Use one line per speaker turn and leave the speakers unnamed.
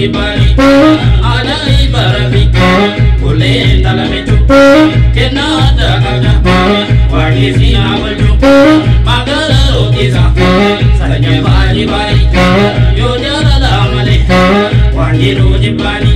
jibari ada ibarabi kule talametu kenada aga wadi sinawalju magara rotiza sanya bari bari yo jara lamale wadi rojibari